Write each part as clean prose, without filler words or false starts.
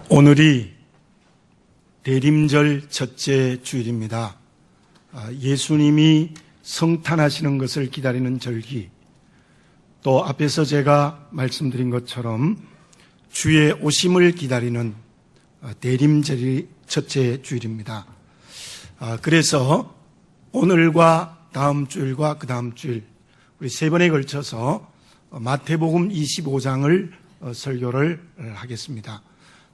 오늘이 대림절 첫째 주일입니다. 예수님이 성탄하시는 것을 기다리는 절기, 또 앞에서 제가 말씀드린 것처럼 주의 오심을 기다리는 대림절이 첫째 주일입니다. 그래서 오늘과 다음 주일과 그 다음 주일 우리 세 번에 걸쳐서 마태복음 25장을 설교를 하겠습니다.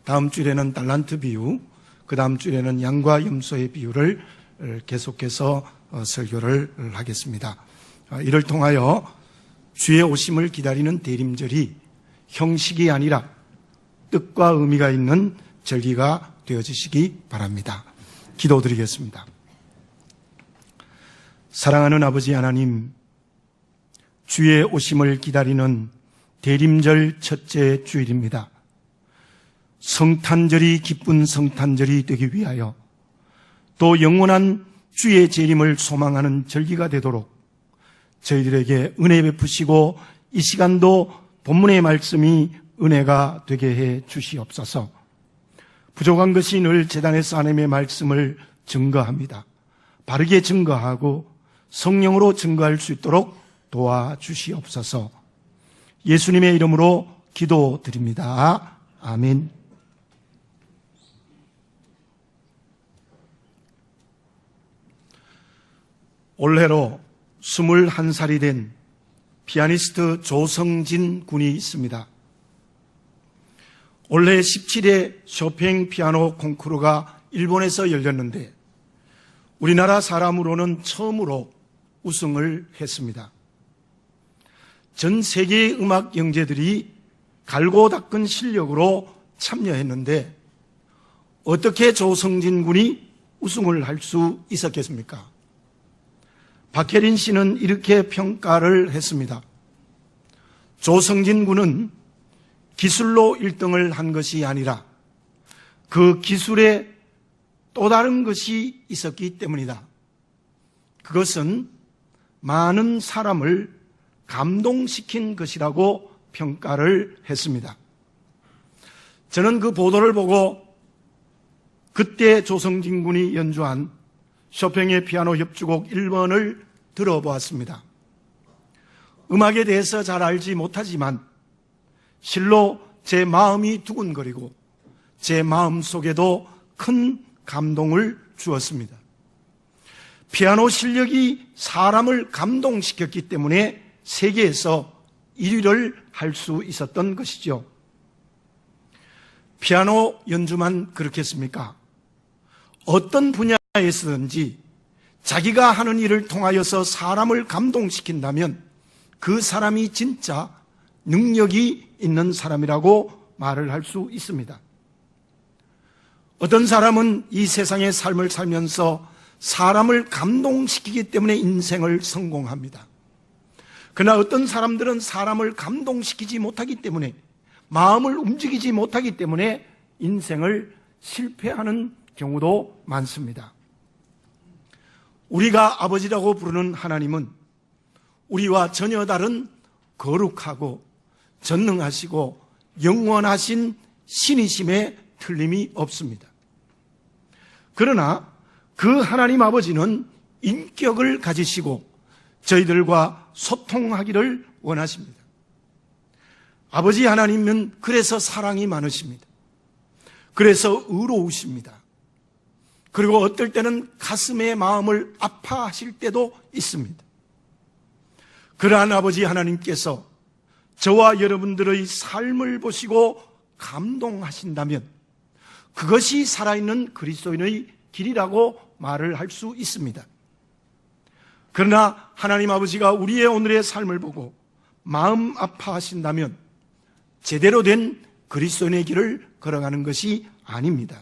다음 주일에는 달란트 비유, 그 다음 주일에는 양과 염소의 비유를 계속해서 설교를 하겠습니다. 이를 통하여 주의 오심을 기다리는 대림절이 형식이 아니라 뜻과 의미가 있는 절기가 되어지시기 바랍니다. 기도드리겠습니다. 사랑하는 아버지 하나님, 주의 오심을 기다리는 대림절 첫째 주일입니다. 성탄절이 기쁜 성탄절이 되기 위하여 또 영원한 주의 재림을 소망하는 절기가 되도록 저희들에게 은혜 베푸시고 이 시간도 본문의 말씀이 은혜가 되게 해 주시옵소서. 부족한 것이 늘 제단에서 하나님의 말씀을 증거합니다. 바르게 증거하고 성령으로 증거할 수 있도록 도와주시옵소서. 예수님의 이름으로 기도드립니다. 아멘. 올해로 21살이 된 피아니스트 조성진 군이 있습니다. 올해 17회 쇼팽 피아노 콩쿠르가 일본에서 열렸는데 우리나라 사람으로는 처음으로 우승을 했습니다. 전 세계의 음악 영재들이 갈고 닦은 실력으로 참여했는데 어떻게 조성진 군이 우승을 할 수 있었겠습니까? 박혜린 씨는 이렇게 평가를 했습니다. 조성진 군은 기술로 1등을 한 것이 아니라 그 기술에 또 다른 것이 있었기 때문이다. 그것은 많은 사람을 감동시킨 것이라고 평가를 했습니다. 저는 그 보도를 보고 그때 조성진 군이 연주한 쇼팽의 피아노 협주곡 1번을 들어보았습니다. 음악에 대해서 잘 알지 못하지만 실로 제 마음이 두근거리고 제 마음 속에도 큰 감동을 주었습니다. 피아노 실력이 사람을 감동시켰기 때문에 세계에서 1위를 할 수 있었던 것이죠. 피아노 연주만 그렇겠습니까? 어떤 분야에서든지 자기가 하는 일을 통하여서 사람을 감동시킨다면 그 사람이 진짜 능력이 있는 사람이라고 말을 할 수 있습니다. 어떤 사람은 이 세상의 삶을 살면서 사람을 감동시키기 때문에 인생을 성공합니다. 그러나 어떤 사람들은 사람을 감동시키지 못하기 때문에, 마음을 움직이지 못하기 때문에 인생을 실패하는 경우도 많습니다. 우리가 아버지라고 부르는 하나님은 우리와 전혀 다른 거룩하고 전능하시고 영원하신 신이심에 틀림이 없습니다. 그러나 그 하나님 아버지는 인격을 가지시고 저희들과 소통하기를 원하십니다. 아버지 하나님은 그래서 사랑이 많으십니다. 그래서 의로우십니다. 그리고 어떨 때는 가슴의 마음을 아파하실 때도 있습니다. 그러한 아버지 하나님께서 저와 여러분들의 삶을 보시고 감동하신다면 그것이 살아있는 그리스도인의 길이라고 말을 할 수 있습니다. 그러나 하나님 아버지가 우리의 오늘의 삶을 보고 마음 아파하신다면 제대로 된 그리스도인의 길을 걸어가는 것이 아닙니다.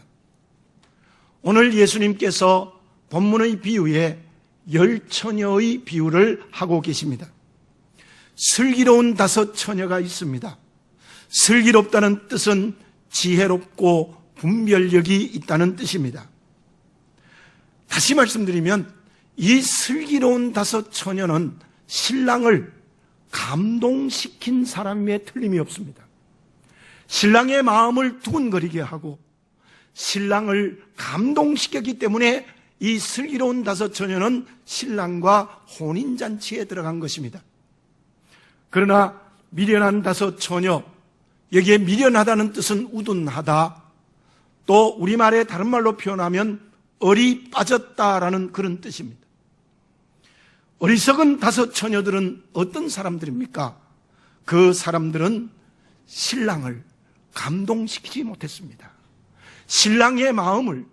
오늘 예수님께서 본문의 비유에 10처녀의 비유를 하고 계십니다. 슬기로운 5처녀가 있습니다. 슬기롭다는 뜻은 지혜롭고 분별력이 있다는 뜻입니다. 다시 말씀드리면 이 슬기로운 5처녀는 신랑을 감동시킨 사람에 틀림이 없습니다. 신랑의 마음을 두근거리게 하고 신랑을 감동시켰기 때문에 이 슬기로운 다섯 처녀는 신랑과 혼인잔치에 들어간 것입니다. 그러나 미련한 다섯 처녀, 여기에 미련하다는 뜻은 우둔하다, 또 우리말의 다른 말로 표현하면 얼이 빠졌다라는 그런 뜻입니다. 어리석은 다섯 처녀들은 어떤 사람들입니까? 그 사람들은 신랑을 감동시키지 못했습니다. 신랑의 마음을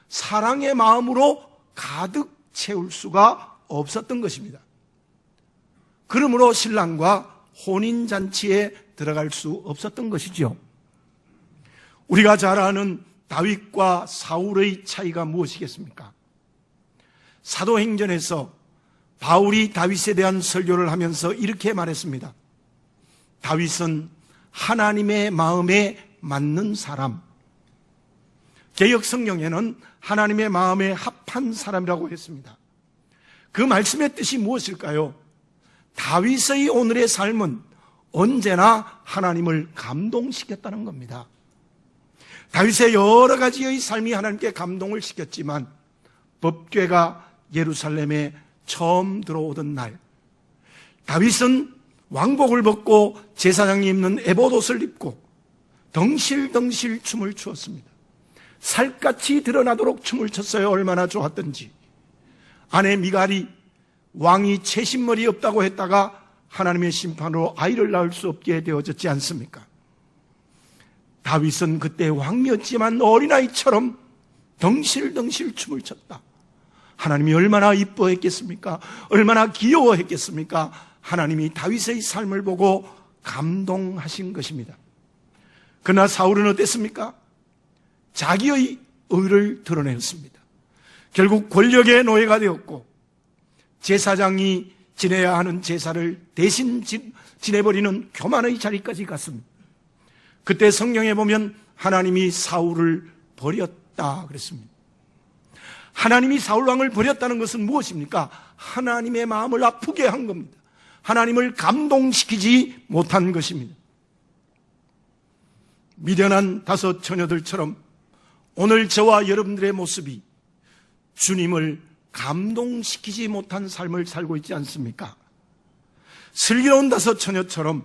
사랑의 마음으로 가득 채울 수가 없었던 것입니다. 그러므로 신랑과 혼인잔치에 들어갈 수 없었던 것이죠. 우리가 잘 아는 다윗과 사울의 차이가 무엇이겠습니까? 사도행전에서 바울이 다윗에 대한 설교를 하면서 이렇게 말했습니다. 다윗은 하나님의 마음에 맞는 사람, 개역 성경에는 하나님의 마음에 합한 사람이라고 했습니다. 그 말씀의 뜻이 무엇일까요? 다윗의 오늘의 삶은 언제나 하나님을 감동시켰다는 겁니다. 다윗의 여러 가지의 삶이 하나님께 감동을 시켰지만 법궤가 예루살렘에 처음 들어오던 날, 다윗은 왕복을 벗고 제사장이 입는 에봇옷을 입고 덩실덩실 춤을 추었습니다. 살갗이 드러나도록 춤을 췄어요. 얼마나 좋았던지. 아내 미갈이 왕이 채신머리 없다고 했다가 하나님의 심판으로 아이를 낳을 수 없게 되어졌지 않습니까? 다윗은 그때 왕이었지만 어린아이처럼 덩실덩실 춤을 췄다. 하나님이 얼마나 이뻐했겠습니까? 얼마나 귀여워했겠습니까? 하나님이 다윗의 삶을 보고 감동하신 것입니다. 그러나 사울은 어땠습니까? 자기의 의를 드러냈습니다. 결국 권력의 노예가 되었고 제사장이 지내야 하는 제사를 대신 지내버리는 교만의 자리까지 갔습니다. 그때 성경에 보면 하나님이 사울을 버렸다 그랬습니다. 하나님이 사울왕을 버렸다는 것은 무엇입니까? 하나님의 마음을 아프게 한 겁니다. 하나님을 감동시키지 못한 것입니다. 미련한 다섯 처녀들처럼 오늘 저와 여러분들의 모습이 주님을 감동시키지 못한 삶을 살고 있지 않습니까? 슬기로운 다섯 처녀처럼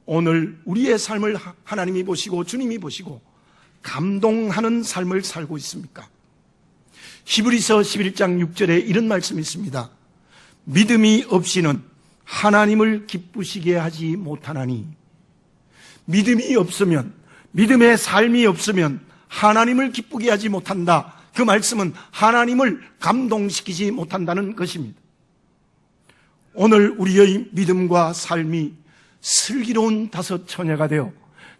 오늘 우리의 삶을 하나님이 보시고 주님이 보시고 감동하는 삶을 살고 있습니까? 히브리서 11장 6절에 이런 말씀이 있습니다. 믿음이 없이는 하나님을 기쁘시게 하지 못하나니, 믿음이 없으면, 믿음의 삶이 없으면 하나님을 기쁘게 하지 못한다. 그 말씀은 하나님을 감동시키지 못한다는 것입니다. 오늘 우리의 믿음과 삶이 슬기로운 다섯 처녀가 되어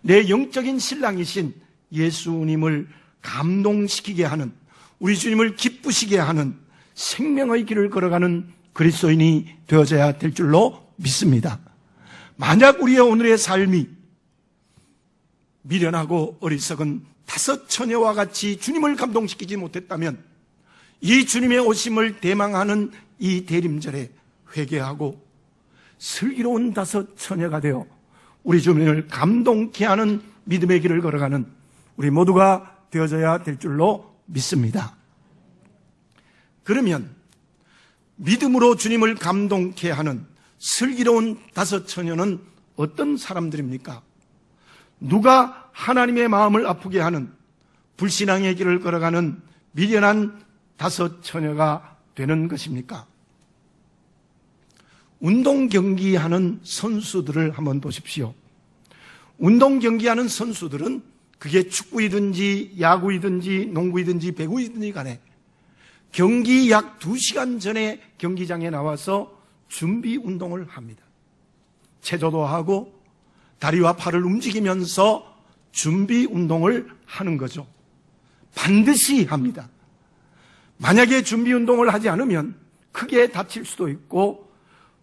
내 영적인 신랑이신 예수님을 감동시키게 하는, 우리 주님을 기쁘시게 하는 생명의 길을 걸어가는 그리스도인이 되어져야 될 줄로 믿습니다. 만약 우리의 오늘의 삶이 미련하고 어리석은 다섯 처녀와 같이 주님을 감동시키지 못했다면 이 주님의 오심을 대망하는 이 대림절에 회개하고 슬기로운 다섯 처녀가 되어 우리 주님을 감동케 하는 믿음의 길을 걸어가는 우리 모두가 되어져야 될 줄로 믿습니다. 그러면 믿음으로 주님을 감동케 하는 슬기로운 다섯 처녀는 어떤 사람들입니까? 누가 하나님의 마음을 아프게 하는 불신앙의 길을 걸어가는 미련한 다섯 처녀가 되는 것입니까? 운동 경기하는 선수들을 한번 보십시오. 운동 경기하는 선수들은 그게 축구이든지 야구이든지 농구이든지 배구이든지 간에 경기 약 2시간 전에 경기장에 나와서 준비 운동을 합니다. 체조도 하고 다리와 팔을 움직이면서 준비 운동을 하는 거죠. 반드시 합니다. 만약에 준비 운동을 하지 않으면 크게 다칠 수도 있고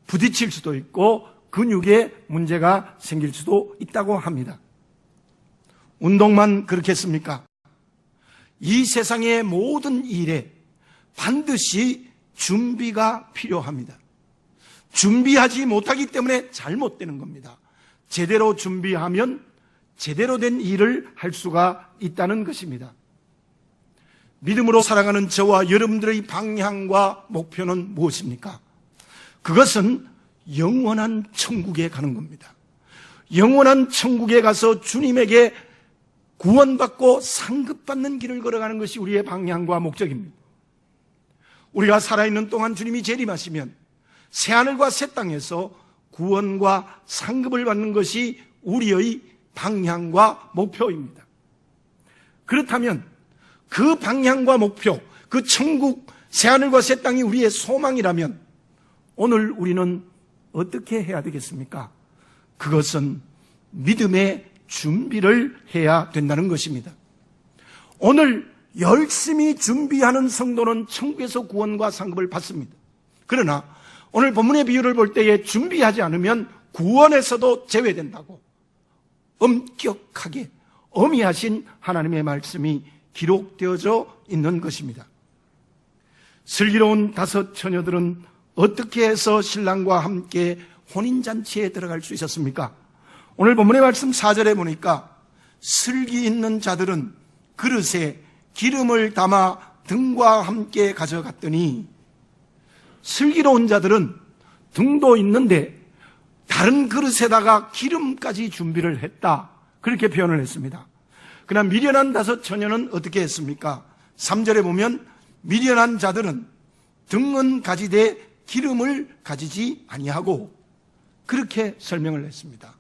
부딪힐 수도 있고 근육에 문제가 생길 수도 있다고 합니다. 운동만 그렇겠습니까? 이 세상의 모든 일에 반드시 준비가 필요합니다. 준비하지 못하기 때문에 잘못되는 겁니다. 제대로 준비하면 제대로 된 일을 할 수가 있다는 것입니다. 믿음으로 살아가는 저와 여러분들의 방향과 목표는 무엇입니까? 그것은 영원한 천국에 가는 겁니다. 영원한 천국에 가서 주님에게 구원받고 상급받는 길을 걸어가는 것이 우리의 방향과 목적입니다. 우리가 살아있는 동안 주님이 재림하시면 새하늘과 새 땅에서 구원과 상급을 받는 것이 우리의 방향과 목표입니다. 그렇다면 그 방향과 목표, 그 천국, 새하늘과 새 땅이 우리의 소망이라면 오늘 우리는 어떻게 해야 되겠습니까? 그것은 믿음의 준비를 해야 된다는 것입니다. 오늘 열심히 준비하는 성도는 천국에서 구원과 상급을 받습니다. 그러나 오늘 본문의 비유를 볼 때에 준비하지 않으면 구원에서도 제외된다고 엄격하게 엄히하신 하나님의 말씀이 기록되어져 있는 것입니다. 슬기로운 5 처녀들은 어떻게 해서 신랑과 함께 혼인잔치에 들어갈 수 있었습니까? 오늘 본문의 말씀 4절에 보니까 슬기 있는 자들은 그릇에 기름을 담아 등과 함께 가져갔더니, 슬기로운 자들은 등도 있는데 다른 그릇에다가 기름까지 준비를 했다, 그렇게 표현을 했습니다. 그러나 미련한 5 처녀는 어떻게 했습니까? 3절에 보면 미련한 자들은 등은 가지되 기름을 가지지 아니하고, 그렇게 설명을 했습니다.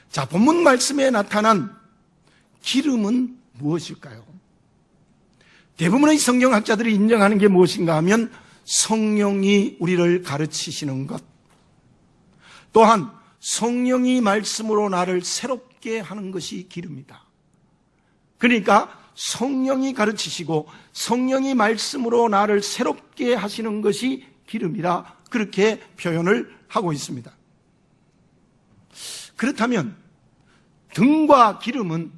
자, 본문 말씀에 나타난 기름은 무엇일까요? 대부분의 성경학자들이 인정하는 게 무엇인가 하면 성령이 우리를 가르치시는 것, 또한 성령이 말씀으로 나를 새롭게 하는 것이 기름이다. 그러니까 성령이 가르치시고 성령이 말씀으로 나를 새롭게 하시는 것이 기름이다, 그렇게 표현을 하고 있습니다. 그렇다면 등과 기름은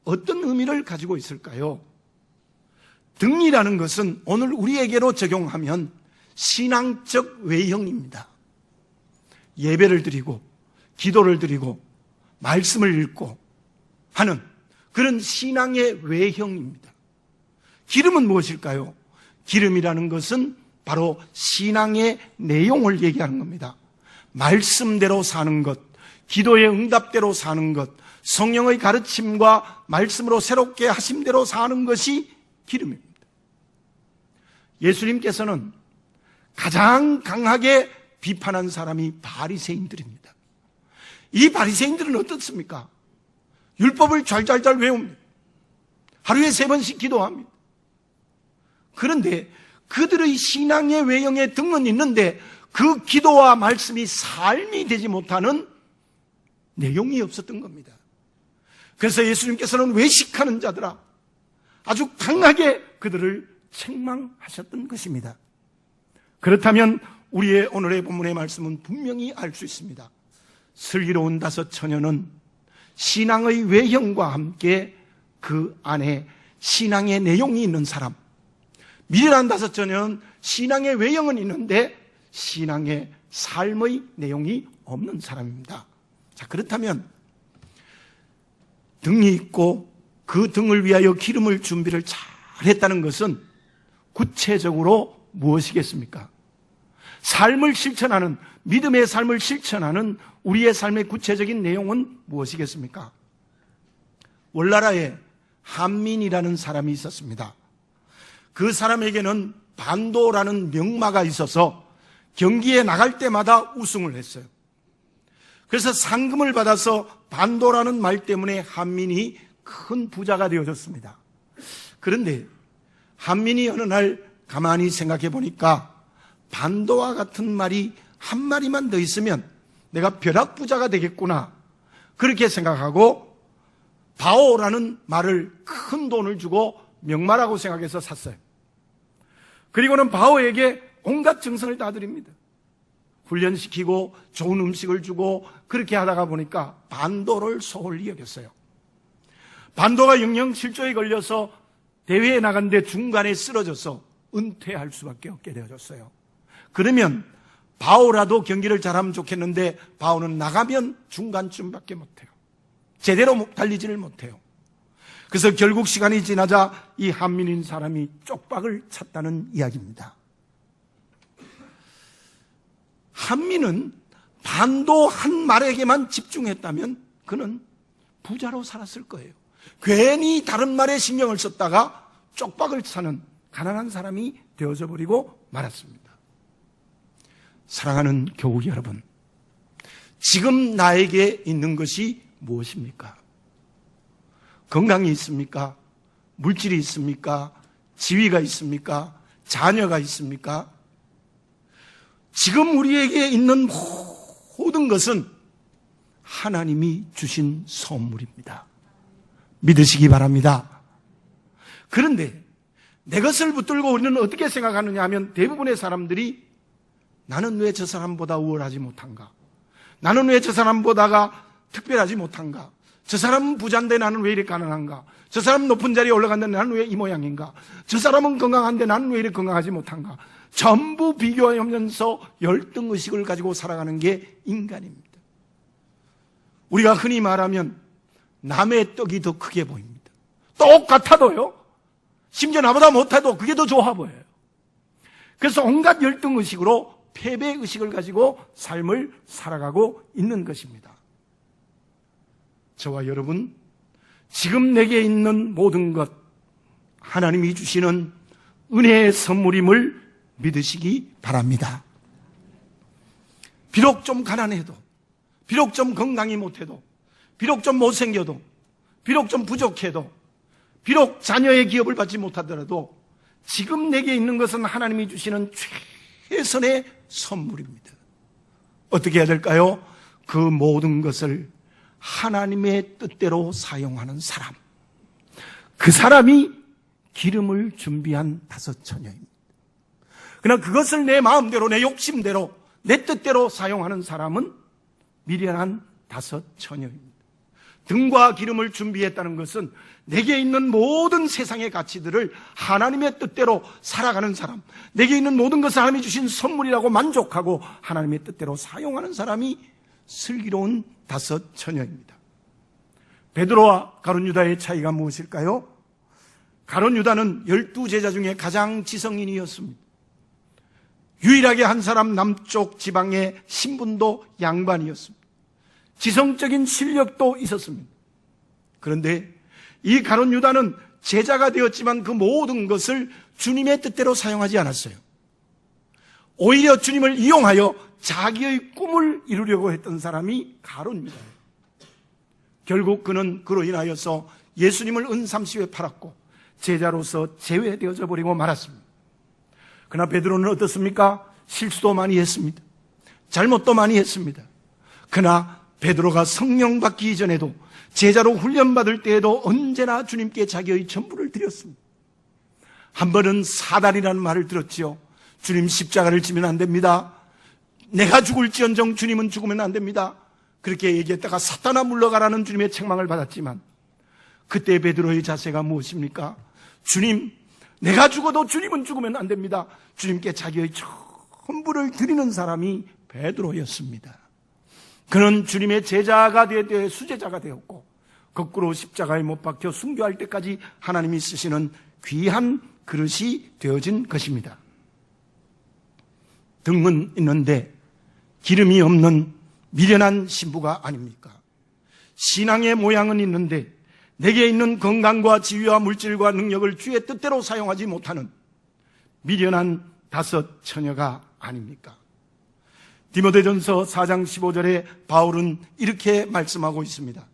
어떤 의미를 가지고 있을까요? 등이라는 것은 오늘 우리에게로 적용하면 신앙적 외형입니다. 예배를 드리고 기도를 드리고 말씀을 읽고 하는 그런 신앙의 외형입니다. 기름은 무엇일까요? 기름이라는 것은 바로 신앙의 내용을 얘기하는 겁니다. 말씀대로 사는 것, 기도의 응답대로 사는 것, 성령의 가르침과 말씀으로 새롭게 하심대로 사는 것이 기름입니다. 예수님께서는 가장 강하게 비판한 사람이 바리새인들입니다. 이 바리새인들은 어떻습니까? 율법을 잘잘잘 외웁니다. 하루에 3번씩 기도합니다. 그런데 그들의 신앙의 외형에 등은 있는데 그 기도와 말씀이 삶이 되지 못하는 내용이 없었던 겁니다. 그래서 예수님께서는 외식하는 자들아, 아주 강하게 그들을 책망하셨던 것입니다. 그렇다면 우리의 오늘의 본문의 말씀은 분명히 알 수 있습니다. 슬기로운 5 처녀는 신앙의 외형과 함께 그 안에 신앙의 내용이 있는 사람, 미련한 5 처녀는 신앙의 외형은 있는데 신앙의 삶의 내용이 없는 사람입니다. 자, 그렇다면 등이 있고 그 등을 위하여 기름을 준비를 잘 했다는 것은 구체적으로 무엇이겠습니까? 삶을 실천하는, 믿음의 삶을 실천하는 우리의 삶의 구체적인 내용은 무엇이겠습니까? 월나라에 한민이라는 사람이 있었습니다. 그 사람에게는 반도라는 명마가 있어서 경기에 나갈 때마다 우승을 했어요. 그래서 상금을 받아서 반도라는 말 때문에 한민이 큰 부자가 되어졌습니다. 그런데 한민이 어느 날 가만히 생각해 보니까 반도와 같은 말이 한 마리만 더 있으면 내가 벼락부자가 되겠구나, 그렇게 생각하고 바오라는 말을 큰 돈을 주고 명마라고 생각해서 샀어요. 그리고는 바오에게 온갖 정성을 다 드립니다. 훈련시키고 좋은 음식을 주고 그렇게 하다가 보니까 반도를 소홀히 여겼어요. 반도가 영영 실조에 걸려서 대회에 나갔는데 중간에 쓰러져서 은퇴할 수밖에 없게 되어졌어요. 그러면 바오라도 경기를 잘하면 좋겠는데 바오는 나가면 중간쯤밖에 못해요. 제대로 달리지를 못해요. 그래서 결국 시간이 지나자 이 한민인 사람이 쪽박을 찼다는 이야기입니다. 한민은 반도 한 말에게만 집중했다면 그는 부자로 살았을 거예요. 괜히 다른 말에 신경을 썼다가 쪽박을 차는 가난한 사람이 되어져 버리고 말았습니다. 사랑하는 교우 여러분, 지금 나에게 있는 것이 무엇입니까? 건강이 있습니까? 물질이 있습니까? 지위가 있습니까? 자녀가 있습니까? 지금 우리에게 있는 모든 것은 하나님이 주신 선물입니다. 믿으시기 바랍니다. 그런데 내 것을 붙들고 우리는 어떻게 생각하느냐 하면 대부분의 사람들이 나는 왜 저 사람보다 우월하지 못한가? 나는 왜 저 사람보다가 특별하지 못한가? 저 사람은 부자인데 나는 왜 이렇게 가난한가? 저 사람은 높은 자리에 올라갔는데 나는 왜 이 모양인가? 저 사람은 건강한데 나는 왜 이렇게 건강하지 못한가? 전부 비교하면서 열등의식을 가지고 살아가는 게 인간입니다. 우리가 흔히 말하면 남의 떡이 더 크게 보입니다. 똑같아도요, 심지어 나보다 못해도 그게 더 좋아 보여요. 그래서 온갖 열등의식으로 패배의식을 가지고 삶을 살아가고 있는 것입니다. 저와 여러분, 지금 내게 있는 모든 것, 하나님이 주시는 은혜의 선물임을 믿으시기 바랍니다. 비록 좀 가난해도, 비록 좀 건강이 못해도, 비록 좀 못생겨도, 비록 좀 부족해도, 비록 자녀의 기업을 받지 못하더라도 지금 내게 있는 것은 하나님이 주시는 최선의 선물입니다. 어떻게 해야 될까요? 그 모든 것을 하나님의 뜻대로 사용하는 사람, 그 사람이 기름을 준비한 다섯 처녀입니다. 그러나 그것을 내 마음대로, 내 욕심대로, 내 뜻대로 사용하는 사람은 미련한 다섯 처녀입니다. 등과 기름을 준비했다는 것은 내게 있는 모든 세상의 가치들을 하나님의 뜻대로 살아가는 사람, 내게 있는 모든 것을 하나님이 주신 선물이라고 만족하고 하나님의 뜻대로 사용하는 사람이 슬기로운 다섯 처녀입니다. 베드로와 가룟 유다의 차이가 무엇일까요? 가룟 유다는 12제자 중에 가장 지성인이었습니다. 유일하게 한 사람 남쪽 지방의 신분도 양반이었습니다. 지성적인 실력도 있었습니다. 그런데 이 가룟 유다는 제자가 되었지만 그 모든 것을 주님의 뜻대로 사용하지 않았어요. 오히려 주님을 이용하여 자기의 꿈을 이루려고 했던 사람이 가룟 유다예요. 결국 그는 그로 인하여서 예수님을 은삼십에 팔았고 제자로서 제외되어져 버리고 말았습니다. 그러나 베드로는 어떻습니까? 실수도 많이 했습니다. 잘못도 많이 했습니다. 그러나 베드로가 성령 받기 이전에도 제자로 훈련받을 때에도 언제나 주님께 자기의 전부를 드렸습니다. 한 번은 사단이라는 말을 들었지요. 주님 십자가를 지면 안 됩니다. 내가 죽을지언정 주님은 죽으면 안 됩니다. 그렇게 얘기했다가 사탄아 물러가라는 주님의 책망을 받았지만 그때 베드로의 자세가 무엇입니까? 주님, 내가 죽어도 주님은 죽으면 안 됩니다. 주님께 자기의 전부를 드리는 사람이 베드로였습니다. 그는 주님의 제자가 되어 수제자가 되었고 거꾸로 십자가에 못 박혀 순교할 때까지 하나님이 쓰시는 귀한 그릇이 되어진 것입니다. 등은 있는데 기름이 없는 미련한 신부가 아닙니까? 신앙의 모양은 있는데 내게 있는 건강과 지위와 물질과 능력을 주의 뜻대로 사용하지 못하는 미련한 다섯 처녀가 아닙니까? 디모데전서 4장 15절에 바울은 이렇게 말씀하고 있습니다.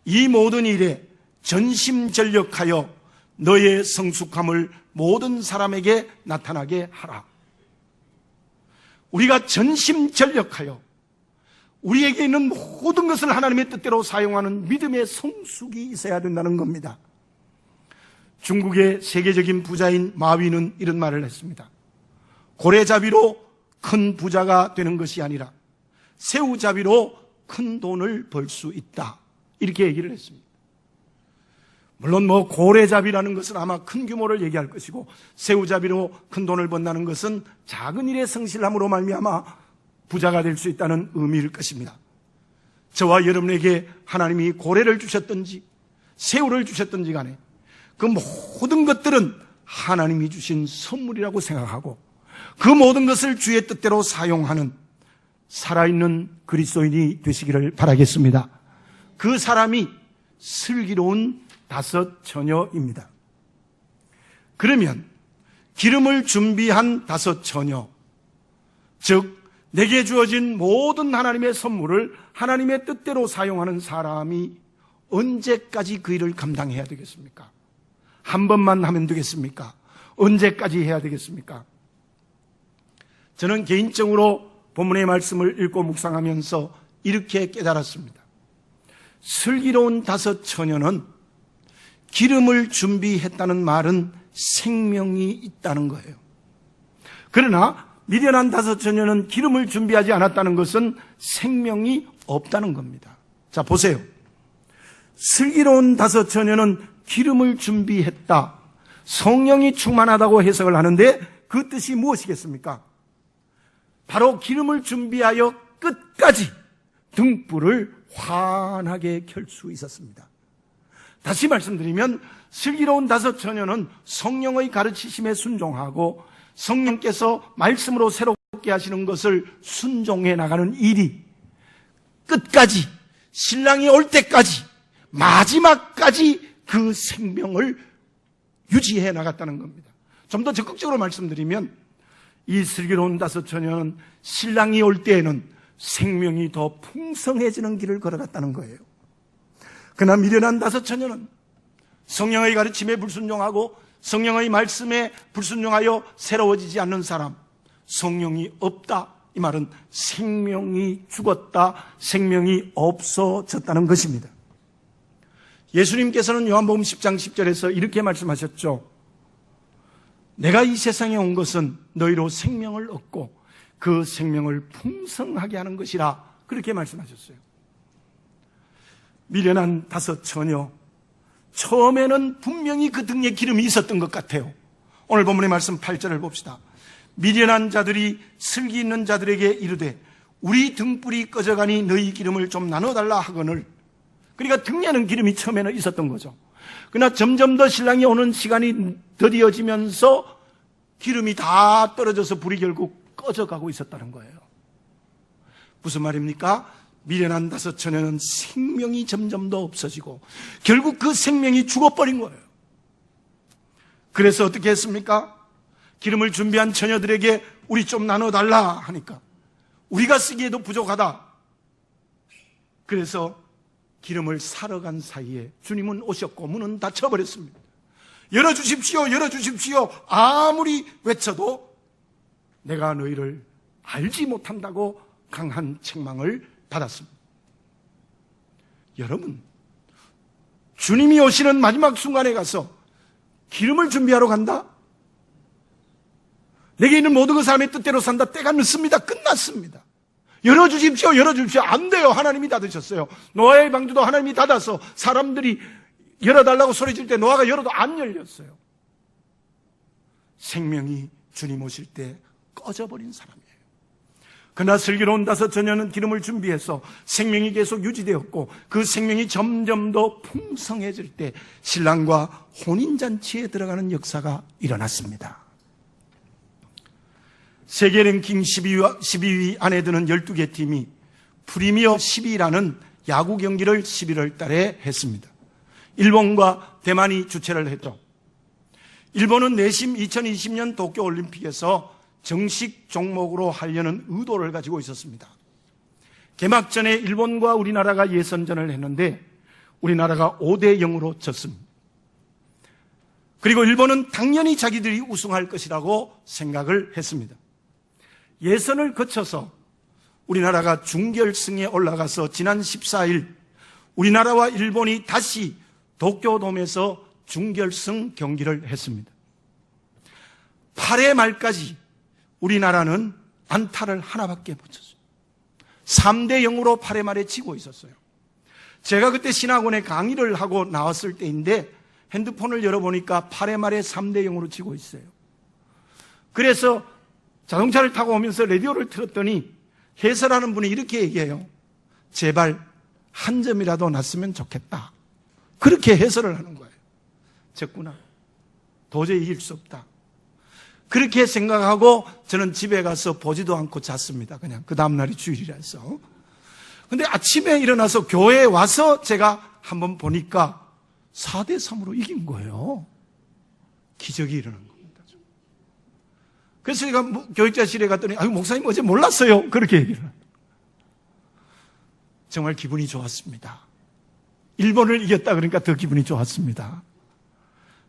이 모든 일에 전심전력하여 너의 성숙함을 모든 사람에게 나타나게 하라. 우리가 전심전력하여 우리에게 있는 모든 것을 하나님의 뜻대로 사용하는 믿음의 성숙이 있어야 된다는 겁니다. 중국의 세계적인 부자인 마위는 이런 말을 했습니다. 고래잡이로 큰 부자가 되는 것이 아니라 새우잡이로 큰 돈을 벌 수 있다. 이렇게 얘기를 했습니다. 물론 고래잡이라는 것은 아마 큰 규모를 얘기할 것이고 새우잡이로 큰 돈을 번다는 것은 작은 일에 성실함으로 말미암아 부자가 될 수 있다는 의미일 것입니다. 저와 여러분에게 하나님이 고래를 주셨든지 새우를 주셨든지 간에 그 모든 것들은 하나님이 주신 선물이라고 생각하고 그 모든 것을 주의 뜻대로 사용하는 살아있는 그리스도인이 되시기를 바라겠습니다. 그 사람이 슬기로운 5 처녀입니다. 그러면 기름을 준비한 5 처녀, 즉 내게 주어진 모든 하나님의 선물을 하나님의 뜻대로 사용하는 사람이 언제까지 그 일을 감당해야 되겠습니까? 한 번만 하면 되겠습니까? 언제까지 해야 되겠습니까? 저는 개인적으로 본문의 말씀을 읽고 묵상하면서 이렇게 깨달았습니다. 슬기로운 5 처녀는 기름을 준비했다는 말은 생명이 있다는 거예요. 그러나 미련한 5 처녀는 기름을 준비하지 않았다는 것은 생명이 없다는 겁니다. 자, 보세요. 슬기로운 5 처녀는 기름을 준비했다. 성령이 충만하다고 해석을 하는데 그 뜻이 무엇이겠습니까? 바로 기름을 준비하여 끝까지 등불을 환하게 켤 수 있었습니다. 다시 말씀드리면 슬기로운 5 처녀는 성령의 가르치심에 순종하고 성령께서 말씀으로 새롭게 하시는 것을 순종해 나가는 일이 끝까지 신랑이 올 때까지 마지막까지 그 생명을 유지해 나갔다는 겁니다. 좀 더 적극적으로 말씀드리면 이 슬기로운 5 처녀는 신랑이 올 때에는 생명이 더 풍성해지는 길을 걸어갔다는 거예요. 그러나 미련한 5 처녀는 성령의 가르침에 불순종하고 성령의 말씀에 불순종하여 새로워지지 않는 사람, 성령이 없다. 이 말은 생명이 죽었다, 생명이 없어졌다는 것입니다. 예수님께서는 요한복음 10장 10절에서 이렇게 말씀하셨죠. 내가 이 세상에 온 것은 너희로 생명을 얻고 그 생명을 풍성하게 하는 것이라, 그렇게 말씀하셨어요. 미련한 5 처녀, 처음에는 분명히 그 등에 기름이 있었던 것 같아요. 오늘 본문의 말씀 8절을 봅시다. 미련한 자들이 슬기 있는 자들에게 이르되 우리 등불이 꺼져가니 너희 기름을 좀 나눠달라 하거늘. 그러니까 등에는 기름이 처음에는 있었던 거죠. 그러나 점점 더 신랑이 오는 시간이 더디어지면서 기름이 다 떨어져서 불이 결국 꺼져가고 있었다는 거예요. 무슨 말입니까? 미련한 5 처녀는 생명이 점점 더 없어지고 결국 그 생명이 죽어버린 거예요. 그래서 어떻게 했습니까? 기름을 준비한 처녀들에게 우리 좀 나눠달라 하니까 우리가 쓰기에도 부족하다. 그래서 기름을 사러 간 사이에 주님은 오셨고 문은 닫혀버렸습니다. 열어주십시오, 열어주십시오. 아무리 외쳐도 내가 너희를 알지 못한다고 강한 책망을 받았습니다. 여러분, 주님이 오시는 마지막 순간에 가서 기름을 준비하러 간다? 내게 있는 모든 것 사람의 뜻대로 산다. 때가 늦습니다. 끝났습니다. 열어주십시오, 열어주십시오. 안 돼요. 하나님이 닫으셨어요. 노아의 방주도 하나님이 닫아서 사람들이 열어달라고 소리 질 때 노아가 열어도 안 열렸어요. 생명이 주님 오실 때 꺼져버린 사람이에요. 그러나 슬기로운 5 처녀는 기름을 준비해서 생명이 계속 유지되었고 그 생명이 점점 더 풍성해질 때 신랑과 혼인잔치에 들어가는 역사가 일어났습니다. 세계 랭킹 12위 안에 드는 12개 팀이 프리미어 12라는 야구 경기를 11월 달에 했습니다. 일본과 대만이 주최를 했죠. 일본은 내심 2020년 도쿄올림픽에서 정식 종목으로 하려는 의도를 가지고 있었습니다. 개막전에 일본과 우리나라가 예선전을 했는데 우리나라가 5대0으로 졌습니다. 그리고 일본은 당연히 자기들이 우승할 것이라고 생각을 했습니다. 예선을 거쳐서 우리나라가 중결승에 올라가서 지난 14일 우리나라와 일본이 다시 도쿄돔에서 중결승 경기를 했습니다. 8회 말까지 우리나라는 안타를 하나밖에 못 쳤어요. 3대0으로 8회 말에 지고 있었어요. 제가 그때 신학원에 강의를 하고 나왔을 때인데 핸드폰을 열어보니까 8회 말에 3대0으로 지고 있어요. 그래서 자동차를 타고 오면서 라디오를 틀었더니 해설하는 분이 이렇게 얘기해요. 제발 한 점이라도 났으면 좋겠다. 그렇게 해설을 하는 거예요. 적구나. 도저히 이길 수 없다. 그렇게 생각하고 저는 집에 가서 보지도 않고 잤습니다. 그냥 그 다음날이 주일이라서. 근데 아침에 일어나서 교회에 와서 제가 한번 보니까 4대3으로 이긴 거예요. 기적이 일어난 겁니다. 그래서 제가 교육자실에 갔더니 목사님 어제 몰랐어요. 그렇게 얘기를 해요. 정말 기분이 좋았습니다. 일본을 이겼다 그러니까 더 기분이 좋았습니다.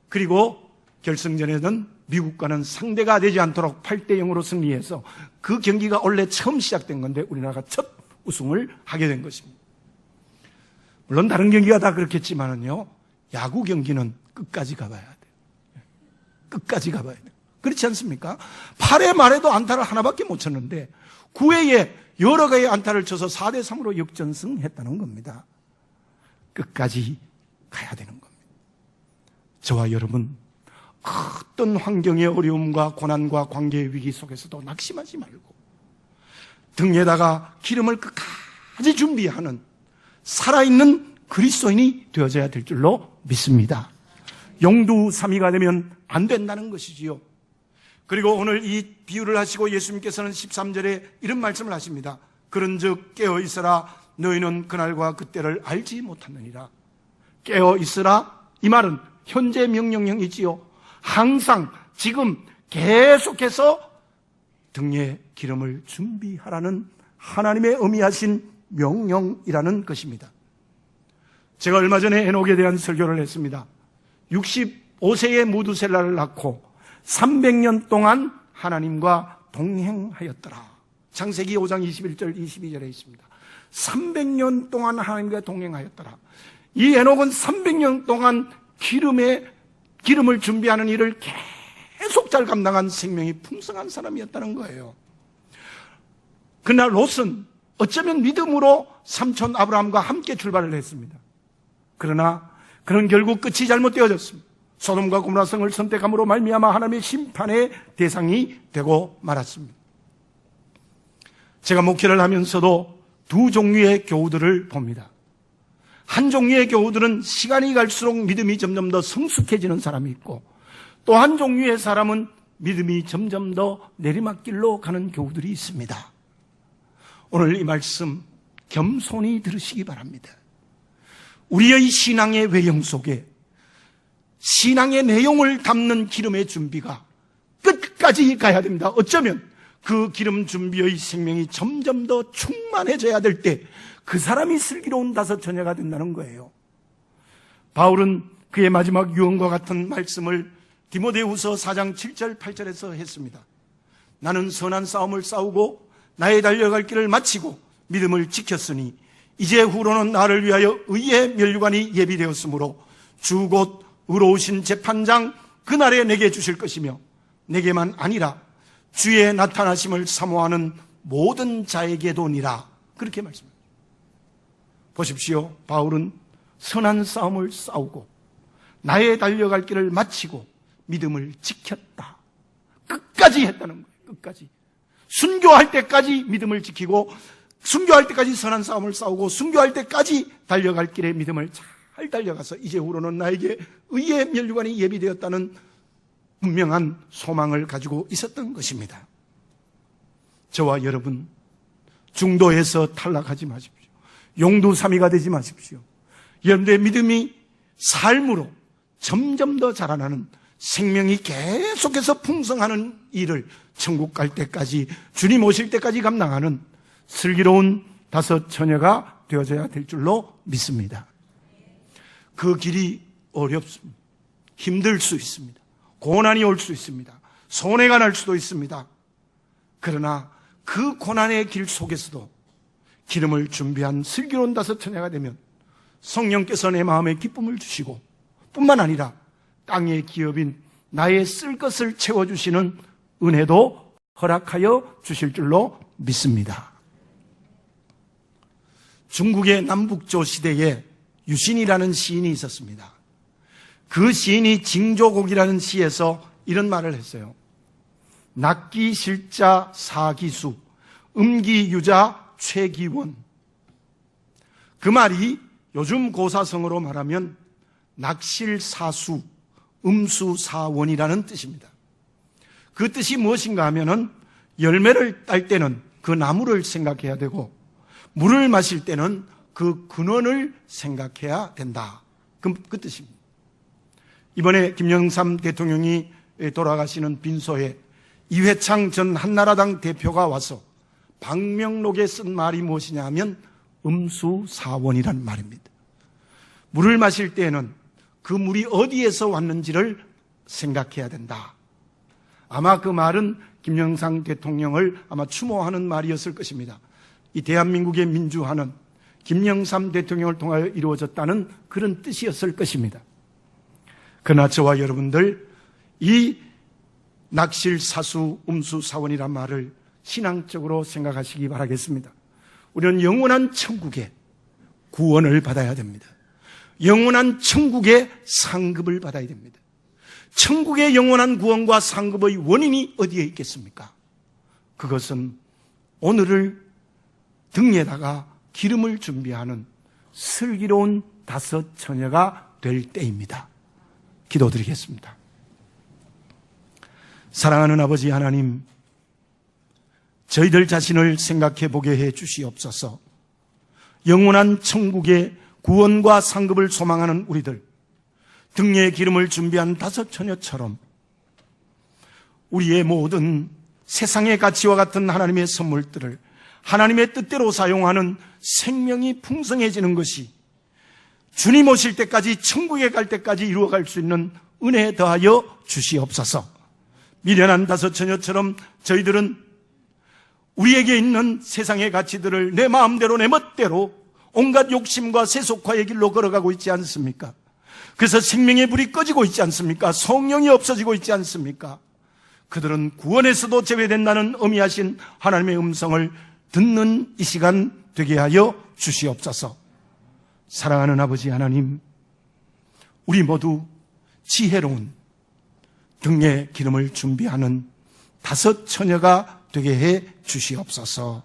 그리고 결승전에는 미국과는 상대가 되지 않도록 8대0으로 승리해서 그 경기가 원래 처음 시작된 건데 우리나라가 첫 우승을 하게 된 것입니다. 물론 다른 경기가 다 그렇겠지만은요, 야구 경기는 끝까지 가봐야 돼요. 끝까지 가봐야 돼요. 그렇지 않습니까? 8회 말에도 안타를 하나밖에 못 쳤는데 9회에 여러 개의 안타를 쳐서 4대3으로 역전승했다는 겁니다. 끝까지 가야 되는 겁니다. 저와 여러분, 어떤 환경의 어려움과 고난과 관계의 위기 속에서도 낙심하지 말고 등에다가 기름을 끝까지 준비하는 살아있는 그리스도인이 되어져야 될 줄로 믿습니다. 용두사미가 되면 안 된다는 것이지요. 그리고 오늘 이 비유를 하시고 예수님께서는 13절에 이런 말씀을 하십니다. 그런즉 깨어 있으라. 너희는 그날과 그때를 알지 못하느니라. 깨어 있으라. 이 말은 현재 명령형이지요. 항상 지금 계속해서 등에 기름을 준비하라는 하나님의 의미하신 명령이라는 것입니다. 제가 얼마 전에 에녹에 대한 설교를 했습니다. 65세의 무두셀라를 낳고 300년 동안 하나님과 동행하였더라. 창세기 5장 21절 22절에 있습니다. 300년 동안 하나님과 동행하였더라. 이 에녹은 300년 동안 기름을 준비하는 일을 계속 잘 감당한 생명이 풍성한 사람이었다는 거예요. 그러나 롯은 어쩌면 믿음으로 삼촌 아브라함과 함께 출발을 했습니다. 그러나 그는 결국 끝이 잘못되어졌습니다. 소돔과 고모라 성을 선택함으로 말미암아 하나님의 심판의 대상이 되고 말았습니다. 제가 목회를 하면서도 두 종류의 교우들을 봅니다. 한 종류의 교우들은 시간이 갈수록 믿음이 점점 더 성숙해지는 사람이 있고, 또 한 종류의 사람은 믿음이 점점 더 내리막길로 가는 교우들이 있습니다. 오늘 이 말씀 겸손히 들으시기 바랍니다. 우리의 신앙의 외형 속에 신앙의 내용을 담는 기름의 준비가 끝까지 가야 됩니다. 어쩌면 그 기름 준비의 생명이 점점 더 충만해져야 될 때 그 사람이 슬기로운 다섯 처녀가 된다는 거예요. 바울은 그의 마지막 유언과 같은 말씀을 디모데후서 4장 7절 8절에서 했습니다. 나는 선한 싸움을 싸우고 나의 달려갈 길을 마치고 믿음을 지켰으니 이제 후로는 나를 위하여 의의 면류관이 예비되었으므로 주 곧 의로우신 재판장 그날에 내게 주실 것이며 내게만 아니라 주의 나타나심을 사모하는 모든 자에게도니라. 그렇게 말씀합니다. 보십시오. 바울은 선한 싸움을 싸우고 나의 달려갈 길을 마치고 믿음을 지켰다. 끝까지 했다는 거예요. 끝까지. 순교할 때까지 믿음을 지키고 순교할 때까지 선한 싸움을 싸우고 순교할 때까지 달려갈 길에 믿음을 잘 달려가서 이제 후로는 나에게 의의 면류관이 예비되었다는 분명한 소망을 가지고 있었던 것입니다. 저와 여러분, 중도에서 탈락하지 마십시오. 용두사미가 되지 마십시오. 여러분의 믿음이 삶으로 점점 더 자라나는, 생명이 계속해서 풍성하는 일을 천국 갈 때까지, 주님 오실 때까지 감당하는 슬기로운 다섯 처녀가 되어져야 될 줄로 믿습니다. 그 길이 어렵습니다. 힘들 수 있습니다. 고난이 올 수 있습니다. 손해가 날 수도 있습니다. 그러나 그 고난의 길 속에서도 기름을 준비한 슬기로운 다섯 처녀가 되면 성령께서 내 마음에 기쁨을 주시고 뿐만 아니라 땅의 기업인 나의 쓸 것을 채워주시는 은혜도 허락하여 주실 줄로 믿습니다. 중국의 남북조 시대에 유신이라는 시인이 있었습니다. 그 시인이 징조곡이라는 시에서 이런 말을 했어요. 낙기 실자 사기수, 음기유자 최기원. 그 말이 요즘 고사성어로 말하면 낙실사수, 음수사원이라는 뜻입니다. 그 뜻이 무엇인가 하면은 열매를 딸 때는 그 나무를 생각해야 되고 물을 마실 때는 그 근원을 생각해야 된다. 그 뜻입니다. 이번에 김영삼 대통령이 돌아가시는 빈소에 이회창 전 한나라당 대표가 와서 방명록에 쓴 말이 무엇이냐 하면 음수사원이란 말입니다. 물을 마실 때에는 그 물이 어디에서 왔는지를 생각해야 된다. 아마 그 말은 김영삼 대통령을 아마 추모하는 말이었을 것입니다. 이 대한민국의 민주화는 김영삼 대통령을 통하여 이루어졌다는 그런 뜻이었을 것입니다. 그러나 저와 여러분들 이 낙실사수 음수사원이란 말을 신앙적으로 생각하시기 바라겠습니다. 우리는 영원한 천국의 구원을 받아야 됩니다. 영원한 천국의 상급을 받아야 됩니다. 천국의 영원한 구원과 상급의 원인이 어디에 있겠습니까? 그것은 오늘을 등에다가 기름을 준비하는 슬기로운 5 처녀가 될 때입니다. 기도드리겠습니다. 사랑하는 아버지 하나님, 저희들 자신을 생각해 보게 해 주시옵소서. 영원한 천국의 구원과 상급을 소망하는 우리들, 등에 기름을 준비한 5 처녀처럼 우리의 모든 세상의 가치와 같은 하나님의 선물들을 하나님의 뜻대로 사용하는 생명이 풍성해지는 것이 주님 오실 때까지, 천국에 갈 때까지 이루어갈 수 있는 은혜 더하여 주시옵소서. 미련한 5 처녀처럼 저희들은 우리에게 있는 세상의 가치들을 내 마음대로 내 멋대로 온갖 욕심과 세속화의 길로 걸어가고 있지 않습니까? 그래서 생명의 불이 꺼지고 있지 않습니까? 성령이 없어지고 있지 않습니까? 그들은 구원에서도 제외된다는 엄의하신 하나님의 음성을 듣는 이 시간 되게 하여 주시옵소서. 사랑하는 아버지 하나님, 우리 모두 지혜로운 등에 기름을 준비하는 5 처녀가 되게 해 주시옵소서.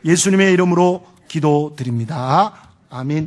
예수님의 이름으로 기도드립니다. 아멘.